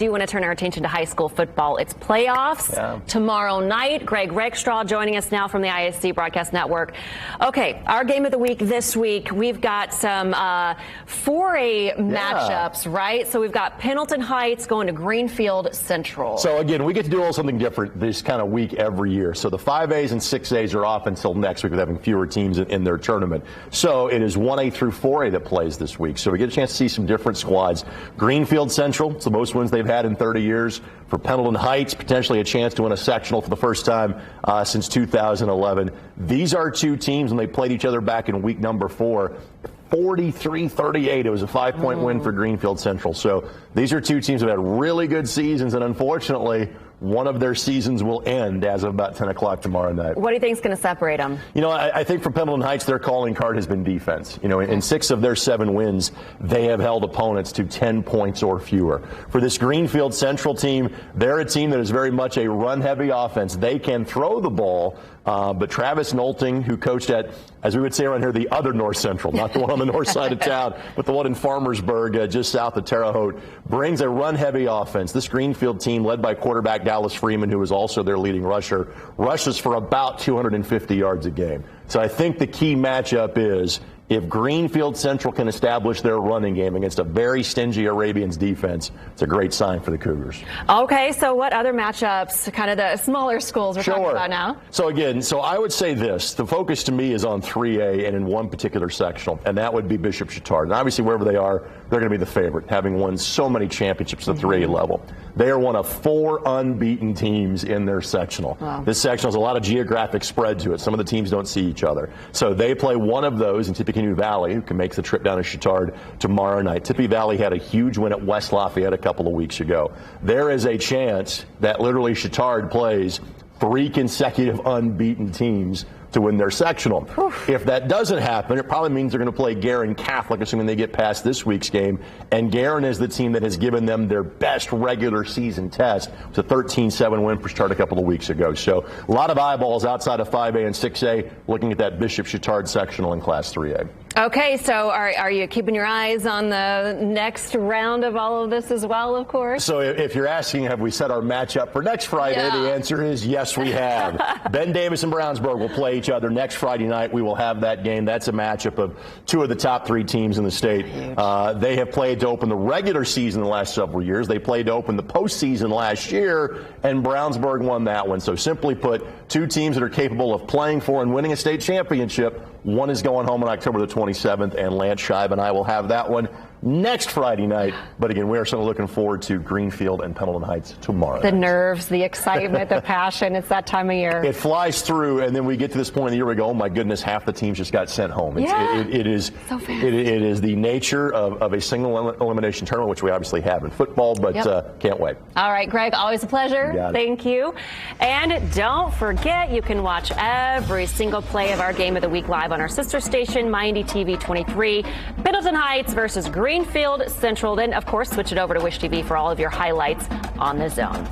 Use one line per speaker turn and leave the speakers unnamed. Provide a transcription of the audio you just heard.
Do want to turn our attention to high school football. It's playoffs tomorrow night. Greg Rexstraw joining us now from the ISC Broadcast Network. Okay, our game of the week this week, we've got some 4A matchups, right? So we've got Pendleton Heights going to Greenfield Central.
So again, we get to do a little something different this kind of week every year. So the 5As and 6As are off until next week with having fewer teams in their tournament. So it is 1A through 4A that plays this week. So we get a chance to see some different squads. Greenfield Central, it's the most wins they've had in 30 years. For Pendleton Heights, potentially a chance to win a sectional for the first time since 2011. These are two teams, when they played each other back in week number 4, 43-38. It was a 5-point win for Greenfield Central. So these are two teams that had really good seasons, and unfortunately, one of their seasons will end as of about 10 o'clock tomorrow night.
What do you think is going to separate them?
You know, I think for Pendleton Heights, their calling card has been defense. You know, in 6 of their 7 wins, they have held opponents to 10 points or fewer. For this Greenfield Central team, they're a team that is very much a run-heavy offense. They can throw the ball, but Travis Nolting, who coached at, as we would say around here, the other North Central, not the one on the north side of town, but the one in Farmersburg, just south of Terre Haute, brings a run-heavy offense. This Greenfield team, led by quarterback Dallas Freeman, who is also their leading rusher, rushes for about 250 yards a game. So I think the key matchup is, if Greenfield Central can establish their running game against a very stingy Arabians defense, it's a great sign for the Cougars.
Okay, so what other matchups, kind of the smaller schools we're talking about now?
So again, I would say this. The focus to me is on 3A and in one particular sectional, and that would be Bishop Chatard. And obviously, wherever they are, they're going to be the favorite, having won so many championships at the 3A level. They are one of 4 unbeaten teams in their sectional. Wow. This sectional has a lot of geographic spread to it. Some of the teams don't see each other. So they play one of those in Tippecanoe Valley, who can make the trip down to Chatard tomorrow night. Tippy Valley had a huge win at West Lafayette a couple of weeks ago. There is a chance that literally Chatard plays 3 consecutive unbeaten teams to win their sectional. If that doesn't happen, it probably means they're going to play Guerin Catholic, assuming they get past this week's game. And Guerin is the team that has given them their best regular season test. It was a 13-7 win for Chatard a couple of weeks ago. So a lot of eyeballs outside of 5A and 6A looking at that Bishop Chatard sectional in Class 3A.
Okay, so are you keeping your eyes on the next round of all of this as well, of course?
So if you're asking, have we set our matchup for next Friday, the answer is yes, we have. Ben Davis and Brownsburg will play each other next Friday night. We will have that game. That's a matchup of 2 of the top 3 teams in the state. They have played to open the regular season the last several years. They played to open the postseason last year, and Brownsburg won that one. So simply put, 2 teams that are capable of playing for and winning a state championship. One is going home on October the 27th, and Lance Scheib and I will have that one next Friday night. But again, we are certainly looking forward to Greenfield and Pendleton Heights tomorrow.
The nerves, the excitement, the passion. It's that time of year.
It flies through, and then we get to this point in the year we go, oh my goodness, half the teams just got sent home. It is so fast. It is the nature of a single elimination tournament, which we obviously have in football, but can't wait.
All right, Greg, always a pleasure. Thank you. And don't forget, you can watch every single play of our Game of the Week live on our sister station, Mindy TV 23. Pendleton Heights versus Greenfield Central. Then, of course, switch it over to Wish TV for all of your highlights on the Zone.